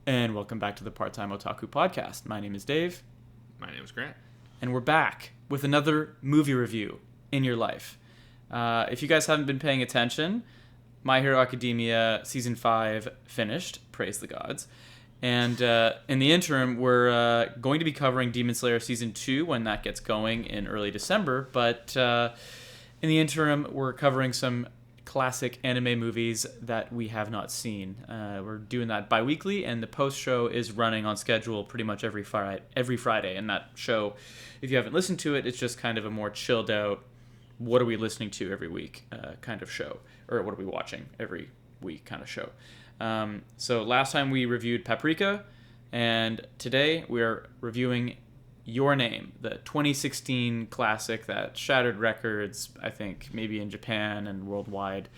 And welcome back to the Part-Time Otaku Podcast. My name is Dave. My name is Grant. And we're back with another movie review in your life. If you guys haven't been paying attention, My Hero Academia Season 5 finished, praise the gods. And in the interim, we're going to be covering Demon Slayer Season 2 when that gets going in early December. But in the interim, we're covering some classic anime movies that we have not seen. We're doing that bi-weekly, and the post-show is running on schedule pretty much every Friday. And that show, if you haven't listened to it, it's just kind of a more chilled out, what are we listening to every week kind of show, or what are we watching every week kind of show. So last time we reviewed Paprika, and today we're reviewing Your Name, the 2016 classic that shattered records, I think, maybe in Japan and worldwide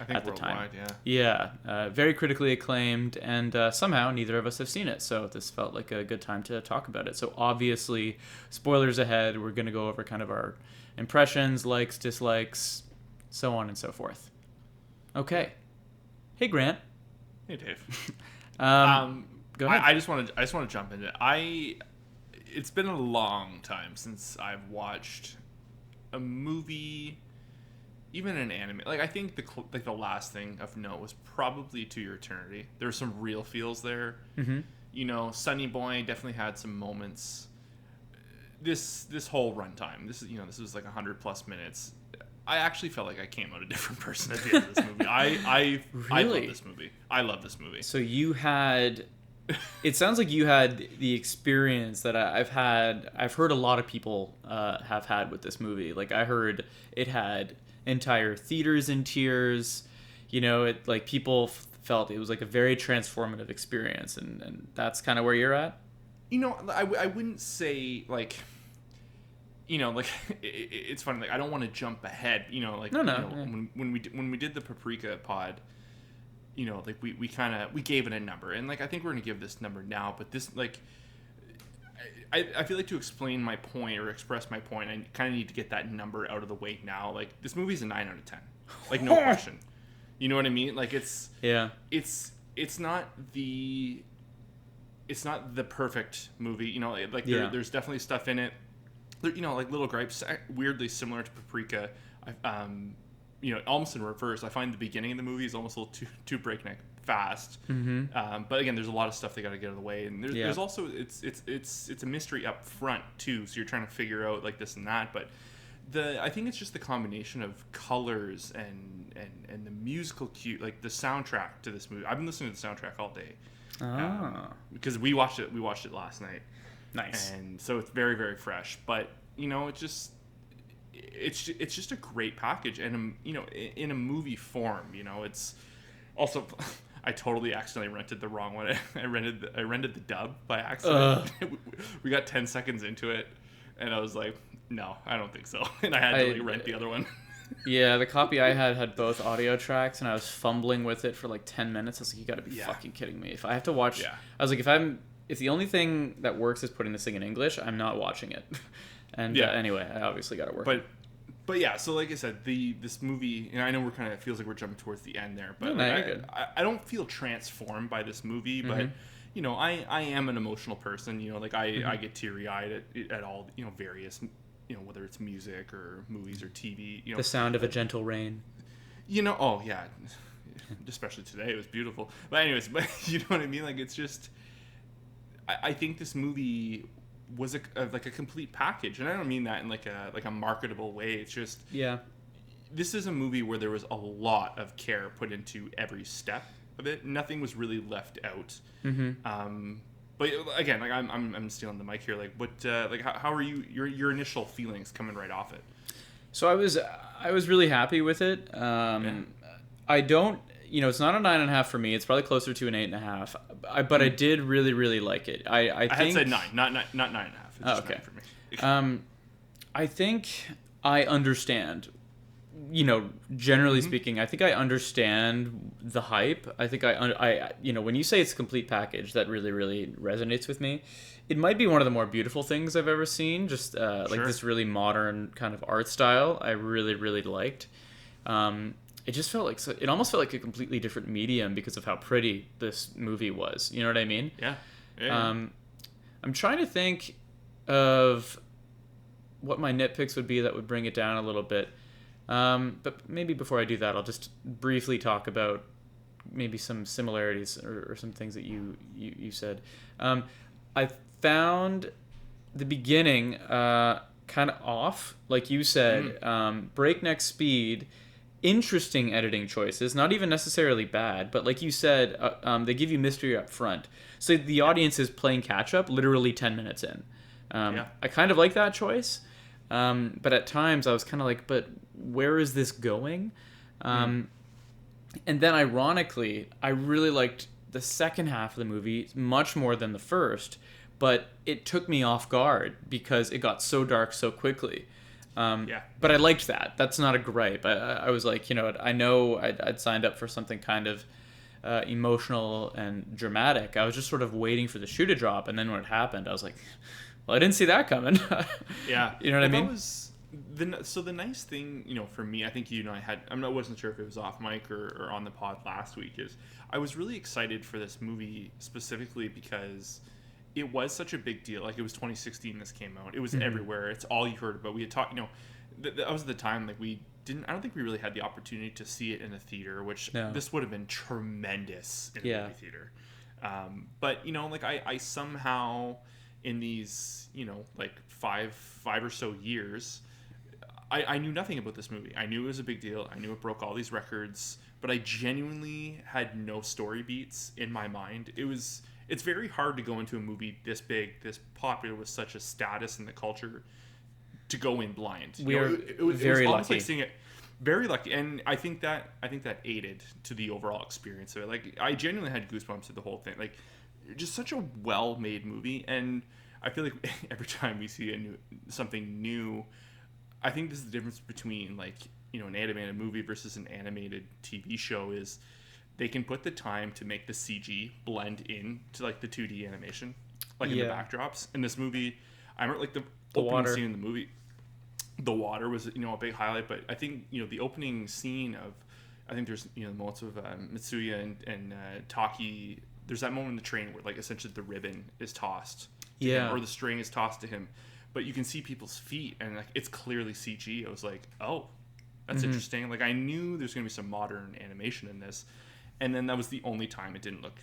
at the time. Yeah, very critically acclaimed, and somehow neither of us have seen it, so this felt like a good time to talk about it. So obviously, spoilers ahead, we're going to go over kind of our impressions, likes, dislikes, so on and so forth. Okay. Hey, Grant. Hey, Dave. Go ahead. I just want to jump into it. It's been a long time since I've watched a movie, even an anime. Like, I think the last thing of note was probably To Your Eternity. There were some real feels there. Mm-hmm. You know, Sunny Boy definitely had some moments. This whole runtime, this was like 100+ minutes. I actually felt like I came out a different person at the end of this movie. I love this movie. I love this movie. So you had... It sounds like you had the experience that I've had. I've heard a lot of people have had with this movie. Like, I heard it had entire theaters in tears. You know, it like people felt it was like a very transformative experience, and that's kind of where you're at. You know, I wouldn't say like. You know, like it's funny. Like, I don't want to jump ahead. You know, like no. When we did the Paprika pod. You know, like we gave it a number, and like I think we're gonna give this number now, but this like I feel like to explain my point or express my point, I kind of need to get that number out of the way now. Like, this movie's a 9 out of 10, like, no question. You know what I mean? Like, it's not the perfect movie. You know, like there's definitely stuff in it. You know, like little gripes, weirdly similar to Paprika. You know, almost in reverse. I find the beginning of the movie is almost a little too breakneck fast. Mm-hmm. But again, there's a lot of stuff they got to get out of the way, and there's also it's a mystery up front too. So you're trying to figure out like this and that. But I think it's just the combination of colors and the musical cue, like the soundtrack to this movie. I've been listening to the soundtrack all day because we watched it last night. Nice. And so it's very, very fresh. But you know, it's just a great package, and you know, in a movie form. You know, it's also I totally accidentally rented the wrong one. I rented the dub by accident. We got 10 seconds into it, and I was like, no, I don't think so, and I had to rent the other one. Yeah, the copy I had both audio tracks, and I was fumbling with it for like 10 minutes. I was like, you got to be fucking kidding me! If I have to watch, I was like, if the only thing that works is putting this thing in English, I'm not watching it. And anyway, I obviously got to work. But yeah, so like I said, this movie, and I know it feels like we're jumping towards the end there, but I don't feel transformed by this movie, but you know, I am an emotional person. You know, like I get teary-eyed at all, you know, various, you know, whether it's music or movies or TV. You know, the sound of a gentle rain. You know, oh yeah, especially today, it was beautiful. But anyways, you know what I mean? Like, it's just, I think this movie was like a complete package, and I don't mean that in like a marketable way. It's just this is a movie where there was a lot of care put into every step of it. Nothing was really left out. But again, like I'm stealing the mic here. Like, what like how are your initial feelings coming right off it? So I was really happy with it. I don't. You know, it's not a 9.5 for me. It's probably closer to an 8.5. But I did really, really like it. I think had said 9, not 9.5. It's just 9 for me. I think I understand. You know, generally speaking, I think I understand the hype. I think I you know, when you say it's a complete package, that really, really resonates with me. It might be one of the more beautiful things I've ever seen. Just like this really modern kind of art style. I really, really liked. it just felt like it almost felt like a completely different medium because of how pretty this movie was. You know what I mean? Yeah. Yeah. I'm trying to think of what my nitpicks would be that would bring it down a little bit. But maybe before I do that, I'll just briefly talk about maybe some similarities or some things that you said. I found the beginning kind of off, like you said. Breakneck speed, interesting editing choices, not even necessarily bad, but like you said, they give you mystery up front. So the audience is playing catch up literally 10 minutes in. I kind of like that choice. But at times I was kind of like, but where is this going? And then ironically, I really liked the second half of the movie much more than the first, but it took me off guard because it got so dark so quickly. But I liked that. That's not a gripe. I was like, I know I'd signed up for something kind of emotional and dramatic. I was just sort of waiting for the shoe to drop, and then when it happened, I was like, well, I didn't see that coming. Yeah. You know what I mean? That was the nice thing, for me, I think I wasn't sure if it was off mic or on the pod last week, is I was really excited for this movie specifically because it was such a big deal. Like, it was 2016 this came out. It was everywhere. It's all you heard about. We had talked, that was the time, like, I don't think we really had the opportunity to see it in a theater, which this would have been tremendous in a movie theater. But, like, I somehow in these, like five or so years, I knew nothing about this movie. I knew it was a big deal. I knew it broke all these records, but I genuinely had no story beats in my mind. It's very hard to go into a movie this big, this popular, with such a status in the culture, to go in blind. It was very lucky. Like seeing it, very lucky, and I think that aided to the overall experience of it. Like, I genuinely had goosebumps at the whole thing. Like, just such a well-made movie, and I feel like every time we see something new, I think this is the difference between, like, an animated movie versus an animated TV show, is they can put the time to make the CG blend in to, like, the 2D animation, like in the backdrops. In this movie, I remember, like, the opening water scene in the movie, the water was, a big highlight, but I think, the opening scene of, I think there's, moments of Mitsuya and Taki. There's that moment in the train where, like, essentially the ribbon is tossed to him, or the string is tossed to him, but you can see people's feet, and, like, it's clearly CG. I was like, oh, that's interesting. Like, I knew there's going to be some modern animation in this, and then that was the only time it didn't look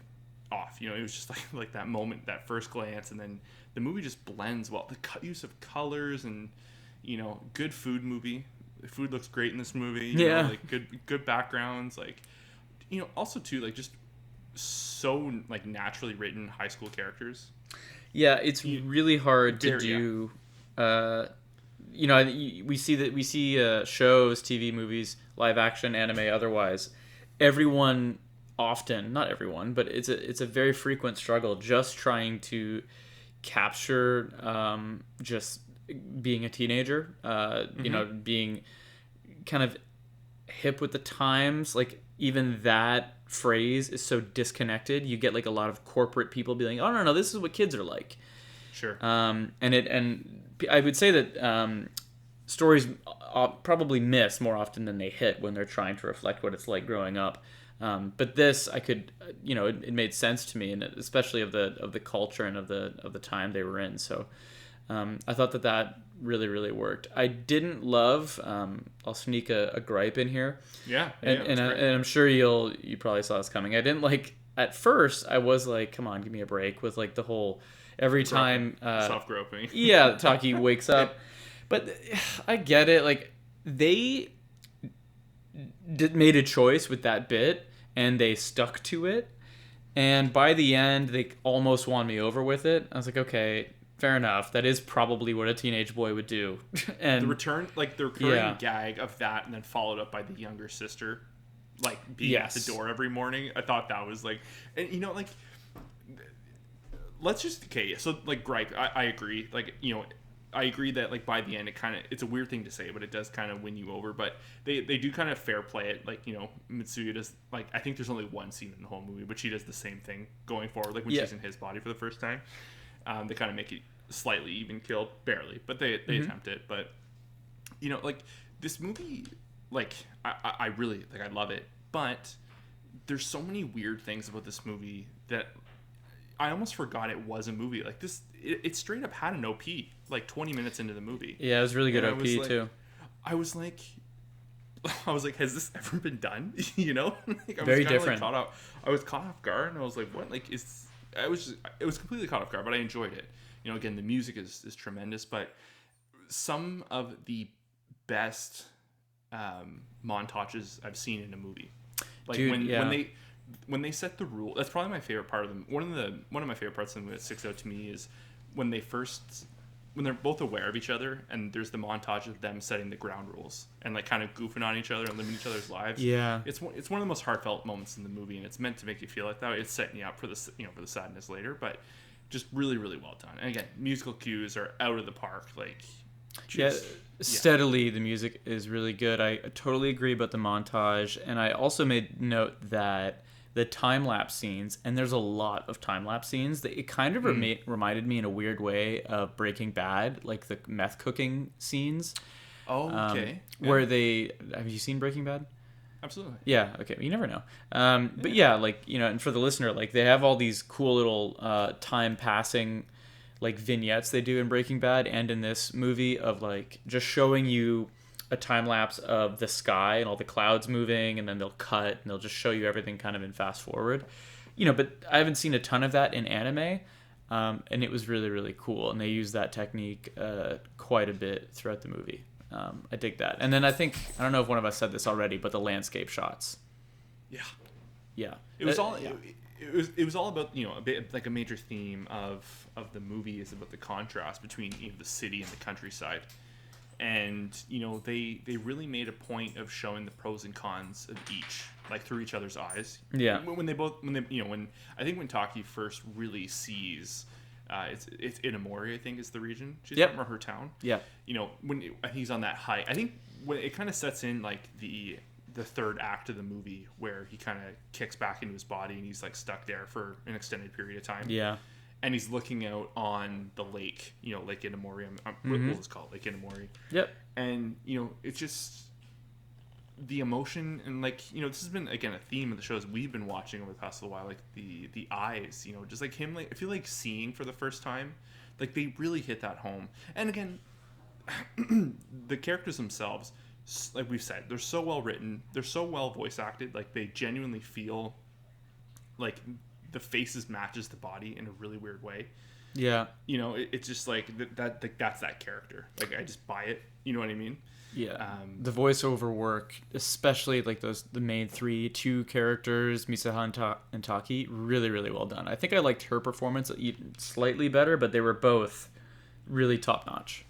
off. It was just like that moment, that first glance, and then the movie just blends well. The use of colors and, good food movie. The food looks great in this movie. Like, good backgrounds. Like, also too, like, just so, like, naturally written high school characters. Yeah, it's really hard to do. We see shows, TV, movies, live action, anime, otherwise. Everyone, often, not everyone, but it's a very frequent struggle just trying to capture just being a teenager. Being kind of hip with the times. Like, even that phrase is so disconnected. You get, like, a lot of corporate people being, oh no, this is what kids are like. Sure. And I would say that stories probably miss more often than they hit when they're trying to reflect what it's like growing up. But this, I could, it made sense to me, and especially of the culture and of the time they were in. So I thought that really, really worked. I didn't love. I'll sneak a gripe in here. And I'm sure you probably saw this coming. I didn't like. At first, I was like, "Come on, give me a break." With, like, the whole every time self-groping. Taki wakes up, but I get it. Like, they made a choice with that bit, and they stuck to it. And by the end, they almost won me over with it. I was like, okay, fair enough. That is probably what a teenage boy would do. And the recurring gag of that, and then followed up by the younger sister, like, being at the door every morning. I thought that was, like, and like, let's just, okay, so, like, gripe. I agree. Like, I agree that, like, by the end, it's a weird thing to say, but it does kind of win you over. But they do kind of fair play it. Like, Mitsuya does, like, I think there's only one scene in the whole movie, but she does the same thing going forward, like, when she's in his body for the first time. They kind of make it slightly even killed, barely, but they attempt it. But, like, this movie, like I really like, I love it, but there's so many weird things about this movie that I almost forgot it was a movie. Like this, it straight up had an OP like 20 minutes into the movie. Yeah, it was really good And OP too. I was like, has this ever been done? You know, like, Very was different. I was caught off guard, and I was like, what? Like, it was completely caught off guard, but I enjoyed it. You know, again, the music is tremendous, but some of the best montages I've seen in a movie. Like Dude, when they set the rule, that's probably my favorite part of them. One of my favorite parts of them that sticks out to me is when they're both aware of each other, and there's the montage of them setting the ground rules and like kind of goofing on each other and living each other's lives. Yeah, it's one of the most heartfelt moments in the movie, and it's meant to make you feel like that. It's setting you up for the, you know, for the sadness later, but just really, really well done. And again, musical cues are out of the park. Like, steadily the music is really good. I totally agree about the montage, and I also made note that the time-lapse scenes, and there's a lot of time-lapse scenes, that it kind of reminded me in a weird way of Breaking Bad, like the meth cooking scenes. Oh, okay. Where have you seen Breaking Bad? Absolutely. Yeah, okay. You never know. But yeah, like, you know, and for the listener, like, they have all these cool little time passing, like, vignettes they do in Breaking Bad and in this movie of, like, just showing you a time lapse of the sky and all the clouds moving, and then they'll cut and they'll just show you everything kind of in fast forward. You know, but I haven't seen a ton of that in anime, and it was really, really cool. And they use that technique quite a bit throughout the movie. I dig that. And then I don't know if one of us said this already, but the landscape shots. Yeah. It was all. Yeah. It was all about, you know, a bit like a major theme of the movie is about the contrast between, you know, the city and the countryside, and, you know, they really made a point of showing the pros and cons of each, like, through each other's eyes. Yeah. When I think when Taki first really sees. It's Inamori, I think, is the region she's from, or her town. Yeah. You know, when he's on that hike, I think when it kind of sets in like the third act of the movie where he kind of kicks back into his body and he's like stuck there for an extended period of time. Yeah. And he's looking out on the lake, you know, Lake Inamori. We'll just call it Lake Inamori. Yep. And, you know, it's just the emotion, and, like, you know, this has been, again, a theme of the shows we've been watching over the past little while, like the eyes, you know, just like him, like, I feel like seeing for the first time, like, they really hit that home. And again, the characters themselves, like we've said, they're so well written, they're so well voice acted, like, they genuinely feel like the faces matches the body in a really weird way. Yeah. You know, it's just like that's that character. Like, I just buy it. You know what I mean? Yeah. The voiceover work, especially like the main two characters, Misaha and Taki, really, really well done. I think I liked her performance even slightly better, but they were both really top notch.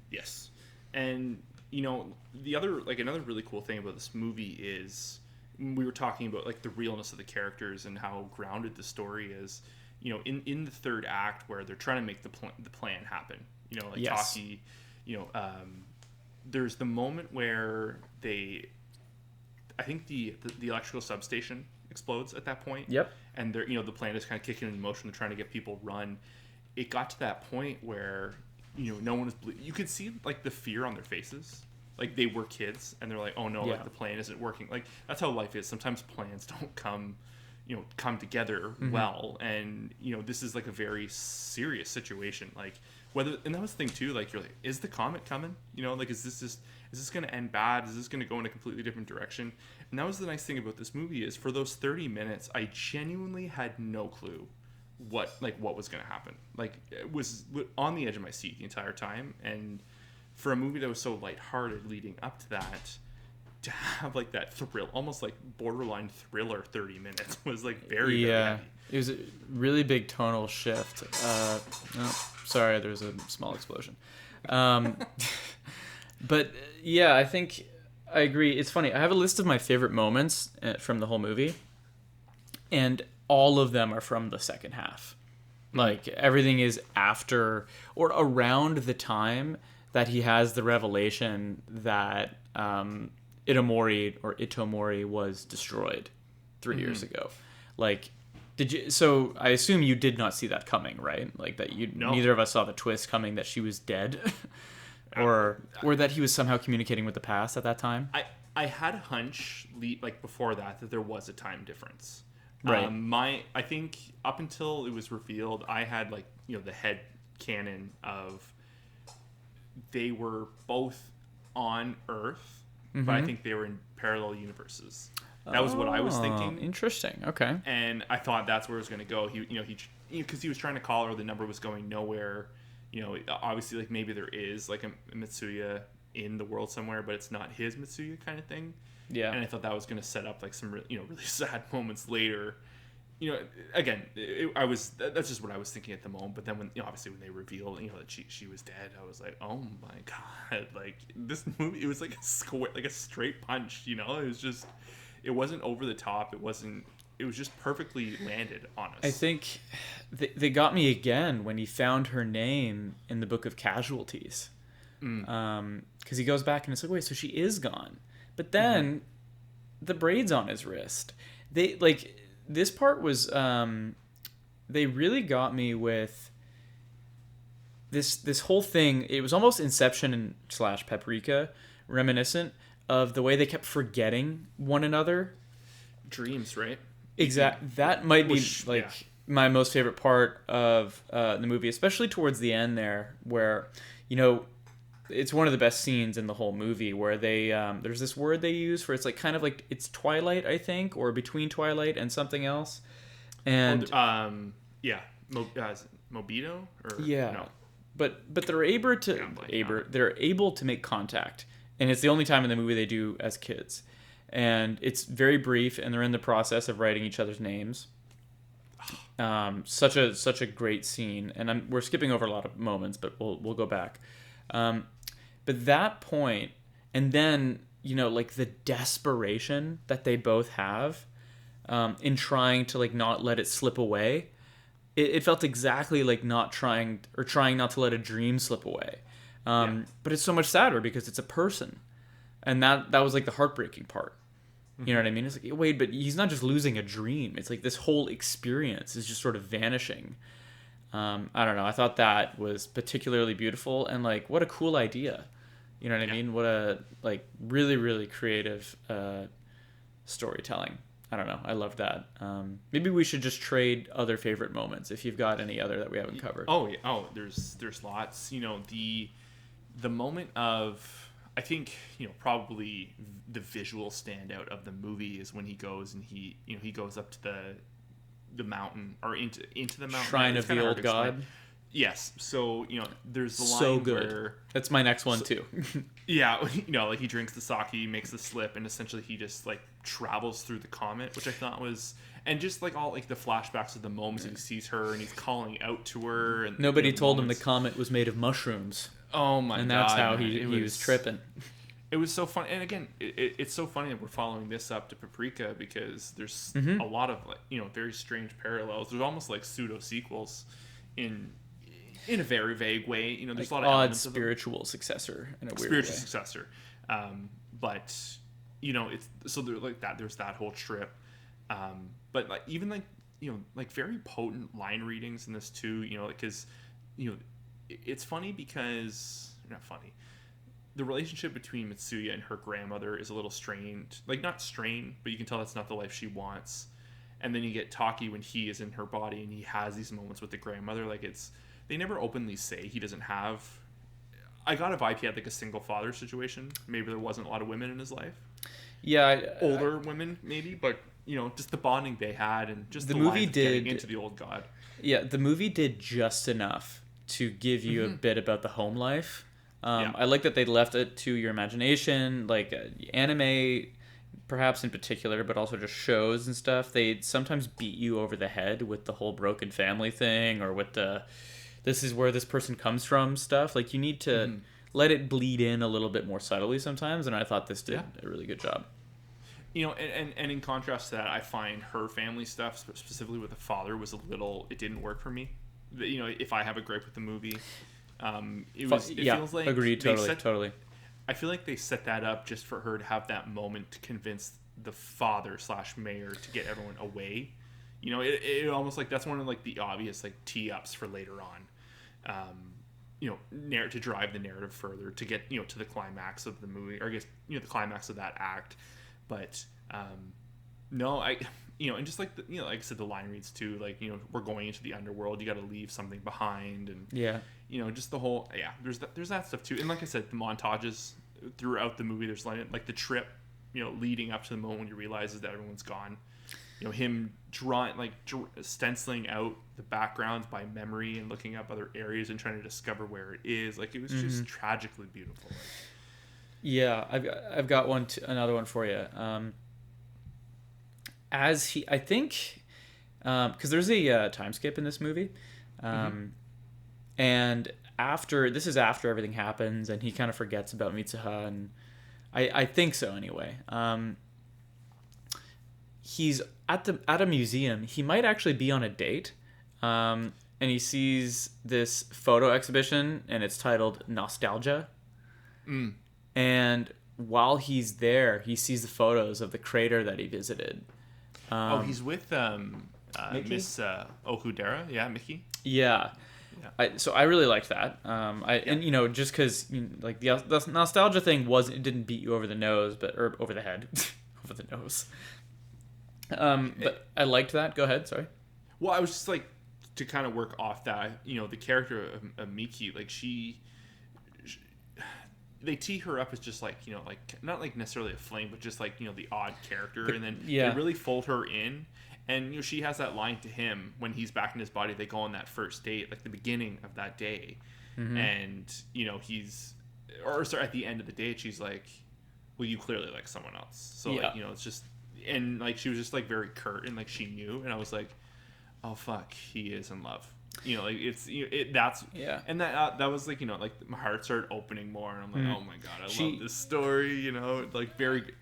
Yes. And, you know, another really cool thing about this movie is, we were talking about like the realness of the characters and how grounded the story is. You know, in the third act where they're trying to make the plan happen. You know, like, yes. Taki, you know, there's the moment where I think the electrical substation explodes at that point. Yep. And they're, you know, the plan is kind of kicking in motion. They're trying to get people run. It got to that point where, you know, no one is. You could see like the fear on their faces. Like, they were kids, and they're like, "Oh no, like, the plan isn't working." Like, that's how life is. Sometimes plans don't come together well, and, you know, this is like a very serious situation. Like, and that was the thing too. Like, you're like, is the comet coming? You know, like, is this going to end bad? Is this going to go in a completely different direction? And that was the nice thing about this movie, is for those 30 minutes, I genuinely had no clue what was going to happen. Like, it was on the edge of my seat the entire time, and for a movie that was so lighthearted leading up to that, to have like that thrill, almost like borderline thriller 30 minutes was like very, very heavy. It was a really big tonal shift. Sorry, there was a small explosion. But yeah, I think I agree. It's funny. I have a list of my favorite moments from the whole movie, and all of them are from the second half. Like, everything is after or around the time that he has the revelation that Itomori was destroyed 3 years ago. Like, so I assume you did not see that coming, right? Like, that neither of us saw the twist coming that she was dead, or that he was somehow communicating with the past at that time. I had a hunch, like before that there was a time difference. Right. I think up until it was revealed, I had like the head canon of they were both on Earth, but I think they were in parallel universes. That was what I was thinking. Interesting. Okay. And I thought that's where it was going to go. Because he was trying to call her, the number was going nowhere. Obviously, like maybe there is like a Mitsuya in the world somewhere, but it's not his Mitsuya kind of thing. Yeah. And I thought that was going to set up like some really sad moments later. Again, that's just what I was thinking at the moment. But then when obviously when they revealed that she was dead, I was like, oh my god, like this movie, it was like a straight punch. It was just, it wasn't over the top. It was just perfectly landed on us. I think they got me again when he found her name in the Book of Casualties. Because he goes back and it's like, wait, so she is gone. But then the braid's on his wrist. This part was they really got me with this whole thing. It was almost Inception and / Paprika reminiscent of the way they kept forgetting one another. Dreams, right? Exact. That might be my most favorite part of the movie, especially towards the end there, where it's one of the best scenes in the whole movie where they there's this word they use for it's like kind of like it's Twilight, I think, or between Twilight and something else. And Mobito or no. But they're they're able to make contact, and it's the only time in the movie they do as kids. And it's very brief, and they're in the process of writing each other's names. Such a great scene, and we're skipping over a lot of moments, but we'll go back. But that point, and then like the desperation that they both have in trying to like not let it slip away, it felt exactly like trying not to let a dream slip away. But it's so much sadder because it's a person, and that was like the heartbreaking part. You know what I mean? It's like, wait, but he's not just losing a dream. It's like this whole experience is just sort of vanishing. I don't know. I thought that was particularly beautiful, and like, what a cool idea. You know what I mean? What a like really, really creative storytelling. I don't know. I love that. Maybe we should just trade other favorite moments if you've got any other that we haven't covered. Oh yeah. Oh, there's lots. The moment of, I think probably the visual standout of the movie is when he goes and he goes up to the mountain or into the mountain Shrine of the old god. Yes. So there's the line so good. where that's my next one too. Yeah, like he drinks the sake, makes the slip, and essentially he just like travels through the comet, which I thought was, and just like all like the flashbacks of the moments he sees her and he's calling out to her, and nobody told him the comet was made of mushrooms. Oh my god! And that's how he was tripping. It was so fun, and again, it's so funny that we're following this up to Paprika because there's a lot of like very strange parallels. There's almost like pseudo sequels in a very vague way. There's like a lot of odd spiritual successor in a weird spiritual way. Successor, but it's so there like that. There's that whole trip, but like even like like very potent line readings in this too. Because it's funny because not funny. The relationship between Mitsuya and her grandmother is a little strained. Like, not strained, but you can tell that's not the life she wants. And then you get Taki when he is in her body and he has these moments with the grandmother. Like, they never openly say he doesn't have... I got a vibe he had, like, a single father situation. Maybe there wasn't a lot of women in his life. Yeah. Older women, maybe. But, just the bonding they had and just the movie getting into the old god. Yeah, the movie did just enough to give you a bit about the home life. I like that they left it to your imagination, like anime, perhaps in particular, but also just shows and stuff. They sometimes beat you over the head with the whole broken family thing or with the this is where this person comes from stuff. Like, you need to let it bleed in a little bit more subtly sometimes, and I thought this did a really good job. And in contrast to that, I find her family stuff, specifically with the father, was it didn't work for me. If I have a gripe with the movie... It feels like agreed, totally. I feel like they set that up just for her to have that moment to convince the father / mayor to get everyone away. It almost like that's one of like the obvious like tee ups for later on. to drive the narrative further, to get to the climax of the movie, or I guess the climax of that act. But no, and just like like I said, the line reads too, like we're going into the underworld, you got to leave something behind, and just the whole there's that stuff too. And like I said, the montages throughout the movie, there's like the trip leading up to the moment when you realize that everyone's gone. Him drawing, stenciling out the backgrounds by memory and looking up other areas and trying to discover where it is. Like, it was just tragically beautiful. Yeah, I've got another one for you. I think, because there's a time skip in this movie, and this is after everything happens, and he kind of forgets about Mitsuha, and I think so anyway. He's at a museum. He might actually be on a date, and he sees this photo exhibition, and it's titled Nostalgia. And while he's there, he sees the photos of the crater that he visited. He's with Miss Okudera, Mickey. Yeah. So I really liked that. And just because like the nostalgia thing it didn't beat you over the nose, or over the head, over the nose. But I liked that. Go ahead. Sorry. Well, I was just like, to kind of work off that, the character of Miki, like they tee her up as just like, like not like necessarily a flame, but just like, the odd character. And then they really fold her in. And, she has that line to him when he's back in his body. They go on that first date, like the beginning of that day. And, at the end of the date, she's like, well, you clearly like someone else. So, it's just, and like, she was just like very curt, and like, she knew. And I was like, oh, fuck, he is in love. That's and that was like like my heart started opening more, and I'm like, oh my god, I love this story. Like very,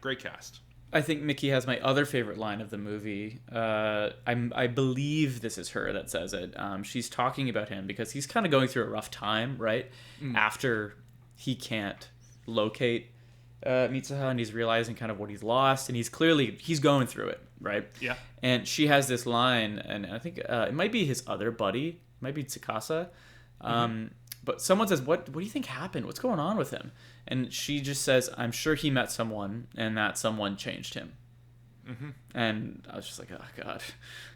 great cast. I think Mickey has my other favorite line of the movie. I believe this is her that says it. She's talking about him because he's kind of going through a rough time, right? After he can't locate Mitsuha, and he's realizing kind of what he's lost, and he's going through it, right? Yeah. And she has this line, and I think it might be his other buddy, it might be Tsukasa, but someone says, what do you think happened? What's going on with him? And she just says, I'm sure he met someone, and that someone changed him. And I was just like, oh god,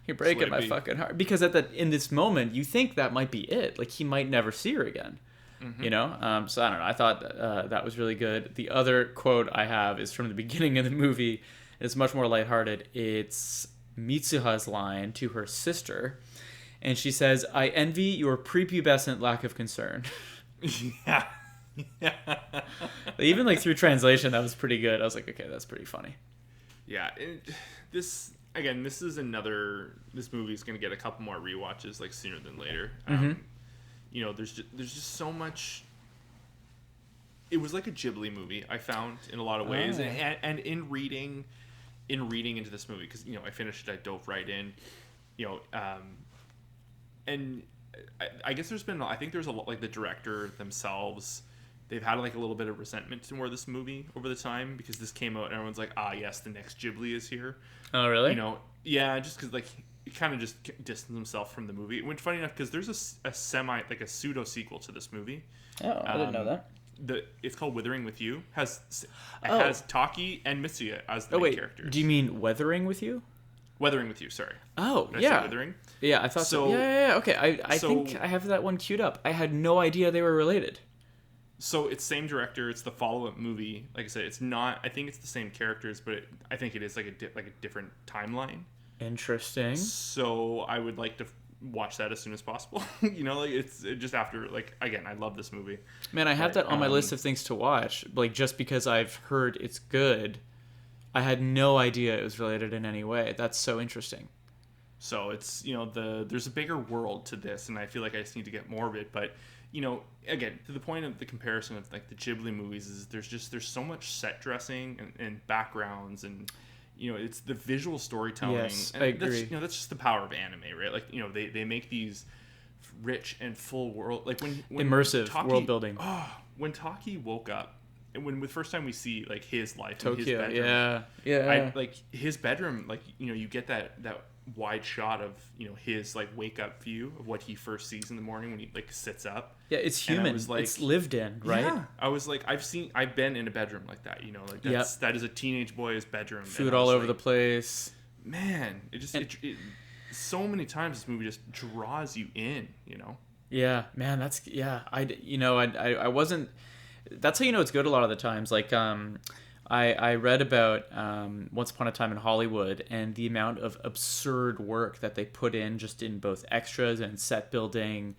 you're breaking my fucking heart, because in this moment you think that might be it, like he might never see her again. So I don't know, I thought that was really good. The other quote I have is from the beginning of the movie. It's much more lighthearted. It's Mitsuha's line to her sister, and she says, I envy your prepubescent lack of concern. Yeah. Even like through translation, that was pretty good. I was like, okay, that's pretty funny. Yeah. This movie is going to get a couple more rewatches like sooner than later. There's just so much. It was like a Ghibli movie, I found, in a lot of ways. And in reading into this movie, because I finished it, I dove right in, and I guess I think there's a lot, like the director themselves, they've had like a little bit of resentment toward this movie over the time, because this came out and everyone's like, yes, the next Ghibli is here. Oh really? Just because like he kind of just distanced himself from the movie. Which, funny enough, because there's a pseudo sequel to this movie. Oh, I didn't know that. It's called Withering with You. Has Taki and Mitsuya as the main characters. Do you mean Weathering with You? Weathering with You, sorry. Oh, Did I say Withering? Yeah, I thought so. Yeah. Okay, I think I have that one queued up. I had no idea they were related. So it's same director. It's the follow-up movie. Like I said, it's not. I think it's the same characters, but I think it is like a different timeline. Interesting. So I would like to watch that as soon as possible. It's just after, like, again, I love this movie. Man, I have that on my list of things to watch, like, just because I've heard it's good. I had no idea it was related in any way. That's so interesting. So it's, there's a bigger world to this, and I feel like I just need to get more of it. But, again, to the point of the comparison of like the Ghibli movies, is there's so much set dressing and backgrounds, and it's the visual storytelling. Yes, and I agree. That's just the power of anime, right? Like, they make these rich and full world, like when immersive Taki, world building. When Taki woke up, and when the first time we see like his life Tokyo, in his bedroom, yeah. like his bedroom, like you get that wide shot of, you know, his like wake up view of what he first sees in the morning when he like sits up. Yeah, it's human. Like, it's lived in, right? Yeah. I was like, I've been in a bedroom like that, you know, like that is a teenage boy's bedroom. Food all over the place. Man, so many times this movie just draws you in, you know. Yeah, man, I wasn't. That's how you know it's good a lot of the times. Like, I read about Once Upon a Time in Hollywood and the amount of absurd work that they put in just in both extras and set building,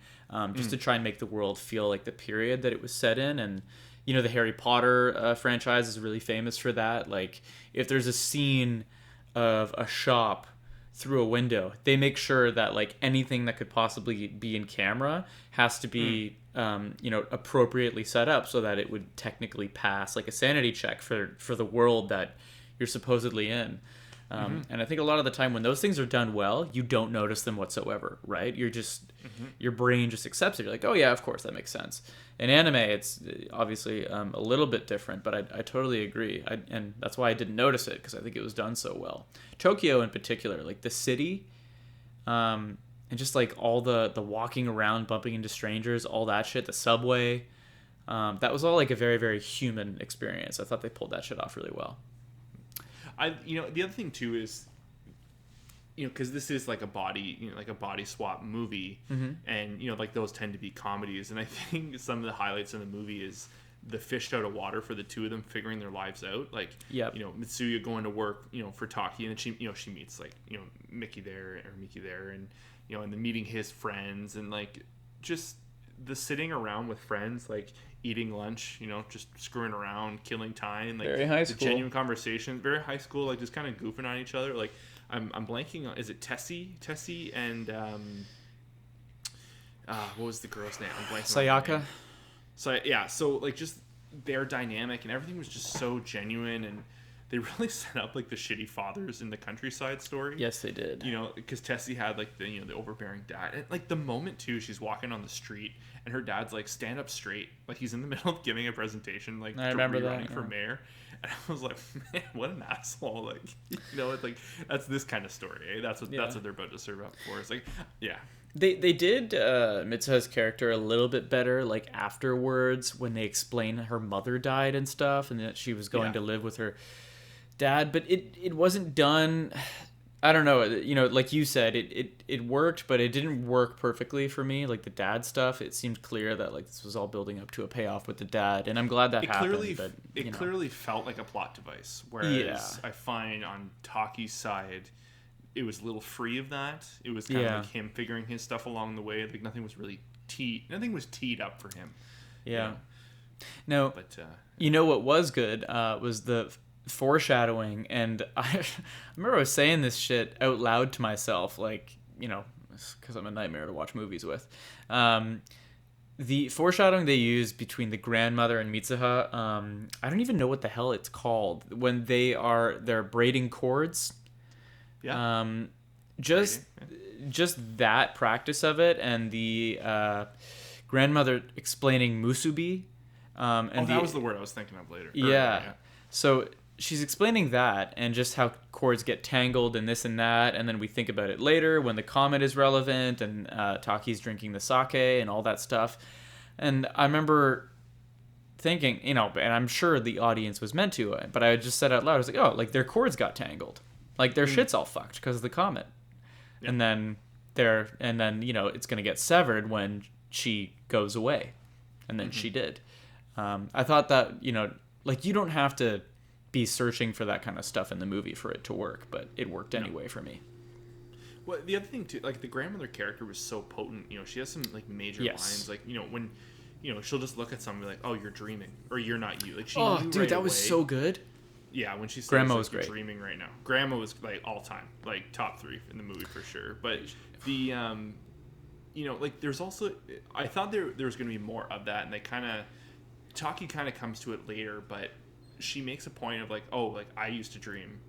just to try and make the world feel like the period that it was set in. And, you know, the Harry Potter franchise is really famous for that. Like, if there's a scene of a shop through a window, they make sure that like anything that could possibly be in camera has to be you know, appropriately set up so that it would technically pass like a sanity check for the world that you're supposedly in. And I think a lot of the time when those things are done well, you don't notice them whatsoever, right? You're just your brain just accepts it. You're like, oh yeah, of course, that makes sense. In anime, it's obviously a little bit different, but I totally agree. And that's why I didn't notice it, because I think it was done so well. Tokyo in particular, like the city, and just like all the walking around, bumping into strangers, all that shit, the subway, that was all like a very, very human experience. I thought they pulled that shit off really well. You know, the other thing too is, you know, because this is like a body swap movie, and you know, like those tend to be comedies, and I think some of the highlights in the movie is the fish out of water for the two of them figuring their lives out. Like, you know, Mitsuya going to work, you know, for Taki, and then she meets like, you know, Miki there, and you know, and then meeting his friends, and like just the sitting around with friends, like eating lunch, you know, just screwing around, killing time, like very high school. The genuine conversation, very high school, like just kind of goofing on each other. Like I'm blanking on, is it Tessie and what was the girl's name? I'm blanking. Sayaka. So yeah, so like just their dynamic and everything was just so genuine, and they really set up like the shitty fathers in the countryside story. Yes, they did. You know, because Tessie had like the, you know, the overbearing dad, and like the moment too, she's walking on the street and her dad's like, stand up straight, like he's in the middle of giving a presentation, like I remember running that, for mayor, and I was like, man, what an asshole! Like, you know, it's like that's this kind of story. Eh? That's what they're about to serve up for. It's like, yeah. They did Mitsuha's character a little bit better, like afterwards when they explain her mother died and stuff, and that she was going to live with her dad, but it wasn't done. I don't know, you know, like you said, it worked, but it didn't work perfectly for me. Like the dad stuff, it seemed clear that like this was all building up to a payoff with the dad, and I'm glad that happened. But it clearly felt like a plot device, whereas I find on Taki's side, it was a little free of that. It was kind of like him figuring his stuff along the way. Like nothing was really teed up for him. Yeah. You know? No, but you know what was good was the foreshadowing, and I remember I was saying this shit out loud to myself, like, you know, because I'm a nightmare to watch movies with. The foreshadowing they use between the grandmother and Mitsuha, I don't even know what the hell it's called, when they're braiding cords. Just that practice of it, and the grandmother explaining musubi, and that was the word I was thinking of later. Yeah. So she's explaining that, and just how cords get tangled and this and that, and then we think about it later when the comet is relevant, and Taki's drinking the sake and all that stuff. And I remember thinking, you know, and I'm sure the audience was meant to, but I just said out loud, I was like, oh, like their cords got tangled. Like their shit's all fucked because of the comet. Yeah. And then you know, it's going to get severed when she goes away. And then she did. I thought that, you know, like you don't have to be searching for that kind of stuff in the movie for it to work, but it worked anyway for me. Well, the other thing too, like the grandmother character was so potent. You know, she has some like major lines, like, you know, when, you know, she'll just look at someone and be like, "Oh, you're dreaming," or "You're not you." Like she knew dude, right that away. was so good. Yeah, when she said, Grandma like, was great. Dreaming right now. Grandma was like all time, like top 3 in the movie for sure. But the, you know, like there's also, I thought there was going to be more of that, and they Taki kind of comes to it later, but she makes a point of like, oh, like I used to dream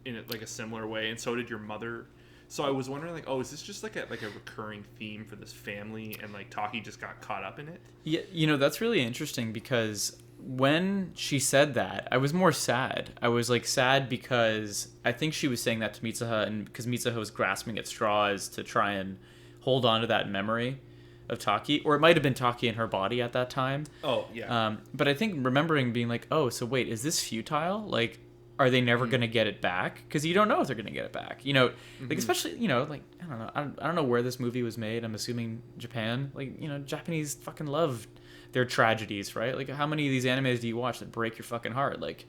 in it like a similar way, and so did your mother. So I was wondering, like, oh, is this just like a recurring theme for this family, and like Taki just got caught up in it? Yeah, you know, that's really interesting because when she said that, I was more sad. I was like sad because I think she was saying that to Mitsuha, and because Mitsuha was grasping at straws to try and hold on to that memory of Taki, or it might have been Taki in her body at that time. Oh yeah. But I think remembering being like, oh, so wait, is this futile? Like, are they never going to get it back? Because you don't know if they're going to get it back. You know, like especially, you know, like I don't know, I don't know where this movie was made. I'm assuming Japan. Like, you know, Japanese fucking love their tragedies, right? Like, how many of these animes do you watch that break your fucking heart? Like,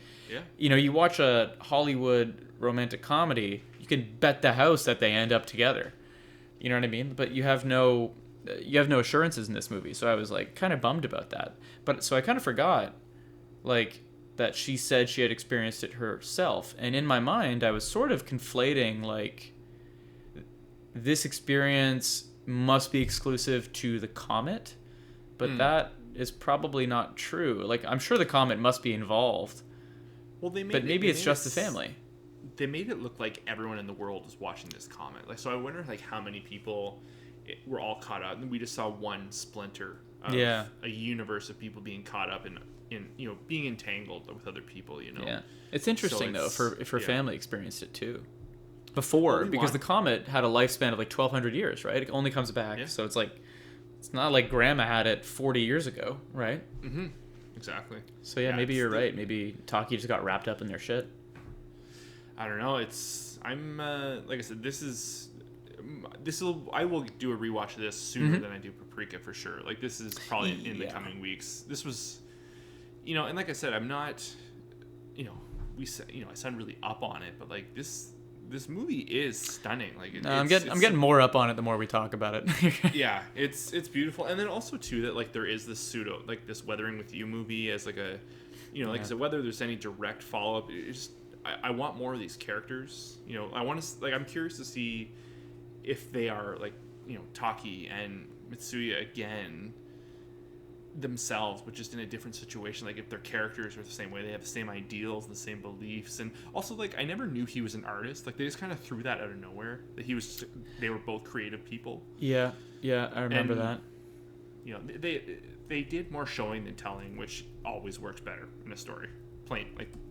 you know, you watch a Hollywood romantic comedy, you can bet the house that they end up together. You know what I mean? But you have no assurances in this movie. So I was like kind of bummed about that. But so I kind of forgot, like, that she said she had experienced it herself. And in my mind, I was sort of conflating, like, this experience must be exclusive to the comet, but that is probably not true. Like, I'm sure the comet must be involved. Well, but maybe it's just the family. They made it look like everyone in the world was watching this comet. Like, so I wonder, like, how many people were all caught up, and we just saw one splinter of a universe of people being caught up in you know, being entangled with other people, you know. Yeah. It's interesting, though, if her family experienced it too. Before, because the comet had a lifespan of like 1,200 years, right? It only comes back. Yeah. So it's like, it's not like Grandma had it 40 years ago, right? Mm-hmm. Exactly. So yeah, maybe you're right. Maybe Taki just got wrapped up in their shit. I don't know. Like I said, I will do a rewatch of this sooner than I do Paprika for sure. Like, this is probably in the coming weeks. This was, you know, and like I said, I'm not, you know, I sound really up on it, but like this movie is stunning. Like, I'm getting more up on it the more we talk about it. Yeah, it's beautiful, and then also too that like there is this pseudo, like, this Weathering with You movie as like a, you know, like I said, whether there's any direct follow up, I want more of these characters. You know, I want to, like, I'm curious to see if they are, like, you know, Taki and Mitsuya again themselves, but just in a different situation. Like, if their characters are the same way, they have the same ideals and the same beliefs. And also, like, I never knew he was an artist. Like, they just kind of threw that out of nowhere, that they were both creative people. Yeah, I remember that. You know, they did more showing than telling, which always works better in a story. Plain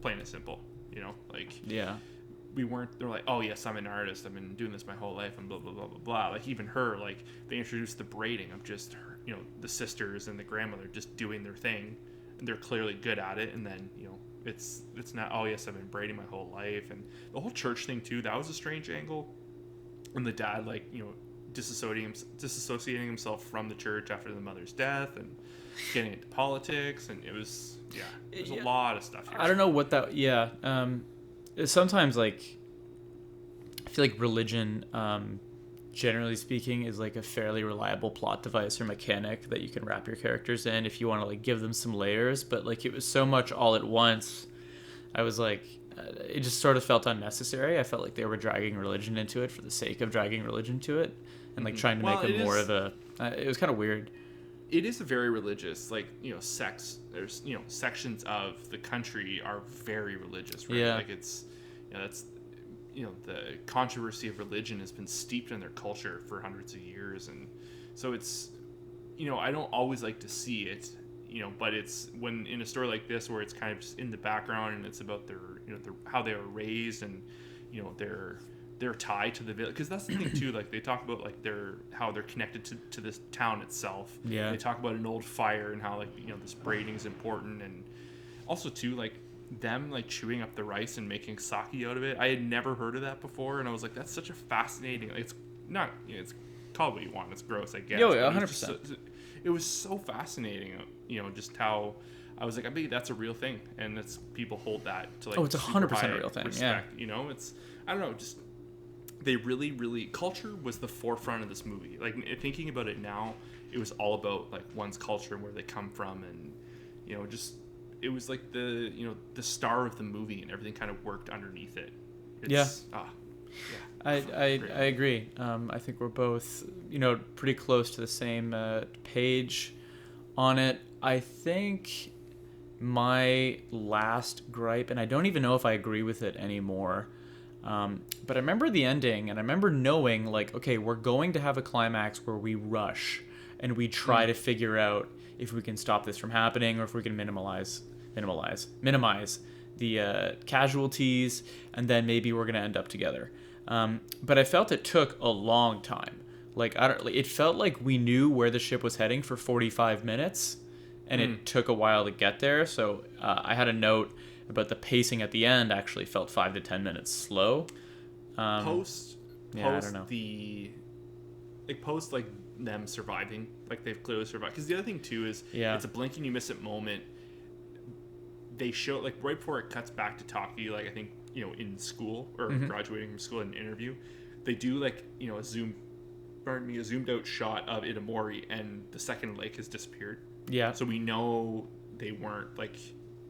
and simple. You know, like, they're like, oh yes, I'm an artist, I've been doing this my whole life, and blah blah blah blah blah. Like, even her, like, they introduced the braiding of just her, you know, the sisters and the grandmother just doing their thing, and they're clearly good at it. And then, you know, it's not, oh yes, I've been braiding my whole life. And the whole church thing too, that was a strange angle. And the dad, like, you know, disassociating himself from the church after the mother's death and getting into politics, and it was there's a lot of stuff here. I don't know what that sometimes, like, I feel like religion, generally speaking, is like a fairly reliable plot device or mechanic that you can wrap your characters in if you want to, like, give them some layers. But like, it was so much all at once, I was like, it just sort of felt unnecessary. I felt like they were dragging religion into it for the sake of dragging religion to it, and like trying to make it more of a it was kind of weird. It is a very religious, like, you know, there's, you know, sections of the country are very religious, right? Yeah. Like, it's, you know, that's, you know, the controversy of religion has been steeped in their culture for hundreds of years. And so it's, you know, I don't always like to see it, you know, but it's when in a story like this where it's kind of just in the background, and it's about their, you know, how they were raised, and, you know, their tie to the village, because that's the thing too. Like, they talk about, like, how they're connected to this town itself. Yeah. They talk about an old fire and how, like, you know, this braiding is important, and also too, like, them, like, chewing up the rice and making sake out of it. I had never heard of that before, and I was like, that's such a fascinating. Like, it's not, you know, it's call it what you want. It's gross, I guess. Yo, 100%. It was so fascinating, you know, just how. I was like, I bet that's a real thing, and that's, people hold that to, like, it's 100% a real thing. Respect, you know, it's, I don't know, just. They really, culture was the forefront of this movie. Like, thinking about it now, it was all about, like, one's culture and where they come from, and, you know, just, it was like the, you know, the star of the movie, and everything kind of worked underneath it. I agree. I think we're both, you know, pretty close to the same page on it. I think my last gripe, and I don't even know if I agree with it anymore, but I remember the ending, and I remember knowing, like, okay, we're going to have a climax where we rush, and we try to figure out if we can stop this from happening, or if we can minimize the casualties, and then maybe we're gonna end up together. But I felt it took a long time. Like, it felt like we knew where the ship was heading for 45 minutes, and it took a while to get there. So I had a note about the pacing at the end actually felt 5 to 10 minutes slow. I don't know. Post them surviving, like they've clearly survived. Because the other thing too is it's a blink and you miss it moment. They show, like, right before it cuts back to Taki, like, I think, you know, in school or graduating from school in an interview, they do, like, you know, a zoomed out shot of Itamori, and the second lake has disappeared. Yeah. So we know they weren't, like,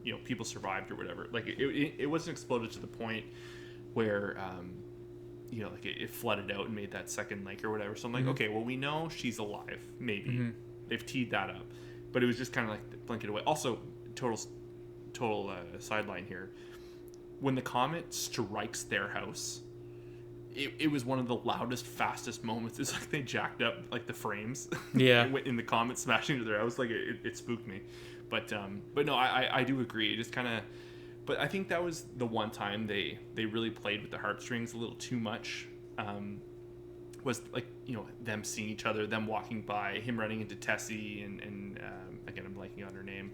you know, people survived or whatever. Like, it wasn't exploded to the point where, you know, like, it flooded out and made that second lake or whatever. So I'm like, okay, well, we know she's alive. Maybe they've teed that up, but it was just kind of like blink it away. Also, total sideline here. When the comet strikes their house, it was one of the loudest, fastest moments. It's like they jacked up, like, the frames. In the comet smashing into their house. Like, it spooked me. But no, I do agree. It just kind of. But I think that was the one time they really played with the heartstrings a little too much. Was, like, you know, them seeing each other, them walking by, him running into Tessie, and again, I'm blanking on her name.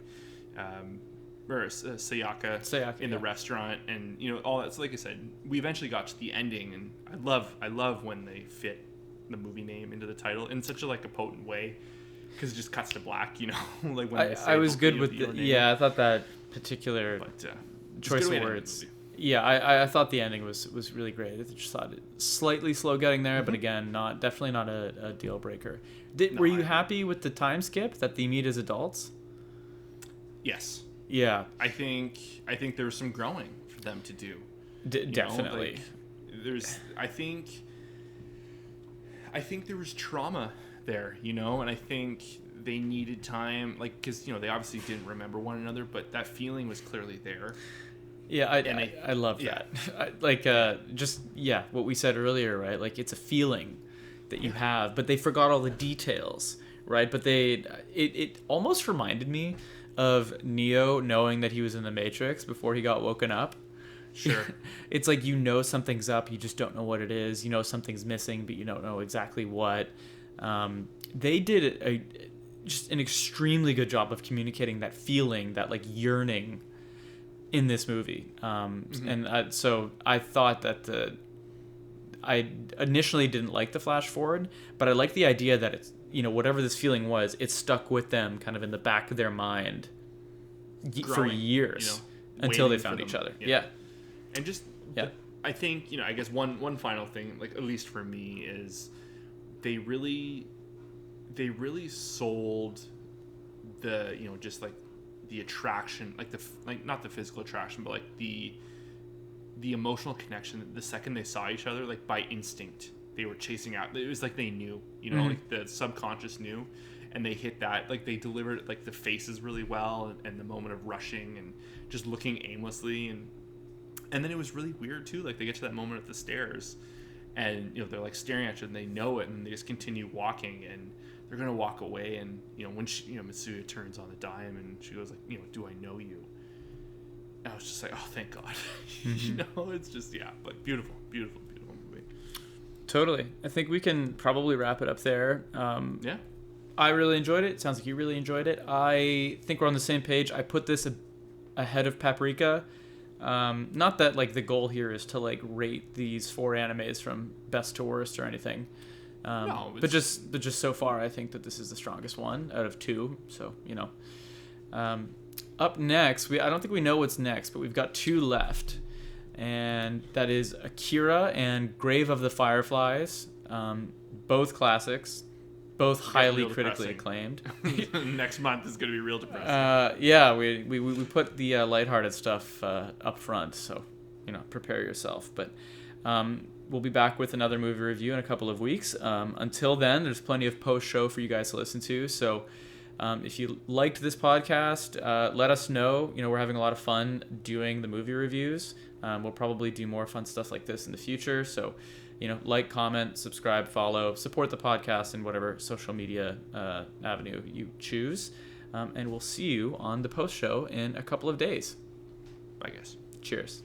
Sayaka in the restaurant, and, you know, all that. So, like I said, we eventually got to the ending, and I love when they fit the movie name into the title in such a, like, a potent way, because it just cuts to black, you know. Like, when I was good with I thought that particular choice of words. I thought the ending was really great. I just thought it slightly slow getting there, but again, definitely not a deal breaker. Were you happy with the time skip that they meet as adults? Yes. Yeah, I think there was some growing for them to do. Definitely. I think there was trauma there, you know, and I think they needed time, like, because, you know, they obviously didn't remember one another, but that feeling was clearly there. Yeah, I love that. What we said earlier, right? Like, it's a feeling that you have, but they forgot all the details, right? But it almost reminded me of Neo knowing that he was in the Matrix before he got woken up. Sure. It's like, you know, something's up, you just don't know what it is. You know something's missing, but you don't know exactly what. They did just an extremely good job of communicating that feeling, that, like, yearning in this movie. So I thought that I initially didn't like the flash forward, but I like the idea that it's, you know, whatever this feeling was, it stuck with them kind of in the back of their mind for years, you know, until they found each other. Yeah. And just, I think, you know, I guess one final thing, like, at least for me, is they really sold the, you know, just, like, the attraction, like not the physical attraction, but, like, the emotional connection. The second they saw each other, like, by instinct, they were chasing out. It was like they knew, you know, like, the subconscious knew, and they hit that. Like, they delivered, like, the faces really well, and the moment of rushing and just looking aimlessly, and then it was really weird too. Like, they get to that moment at the stairs, and, you know, they're, like, staring at you, and they know it, and they just continue walking, and they're gonna walk away, and, you know, when Mitsuya turns on the dime, and she goes, like, you know, do I know you? And I was just like, oh, thank God. You know, it's just, but beautiful movie. Totally. I think we can probably wrap it up there. I really enjoyed it. It sounds like you really enjoyed it. I think we're on the same page. I put this ahead of Paprika. Not that, like, the goal here is to, like, rate these 4 animes from best to worst or anything. No, but just so far, I think that this is the strongest one out of 2. So, you know, up next, I don't think we know what's next, but we've got 2 left, and that is Akira and Grave of the Fireflies. Both classics, both highly critically acclaimed. Next month is going to be real depressing. We put the lighthearted stuff up front, so, you know, prepare yourself. But we'll be back with another movie review in a couple of weeks. Until then, there's plenty of post-show for you guys to listen to. So if you liked this podcast, let us know. You know, we're having a lot of fun doing the movie reviews. We'll probably do more fun stuff like this in the future. So like, comment, subscribe, follow, support the podcast in whatever social media avenue you choose. And we'll see you on the post show in a couple of days. Bye, guys. Cheers.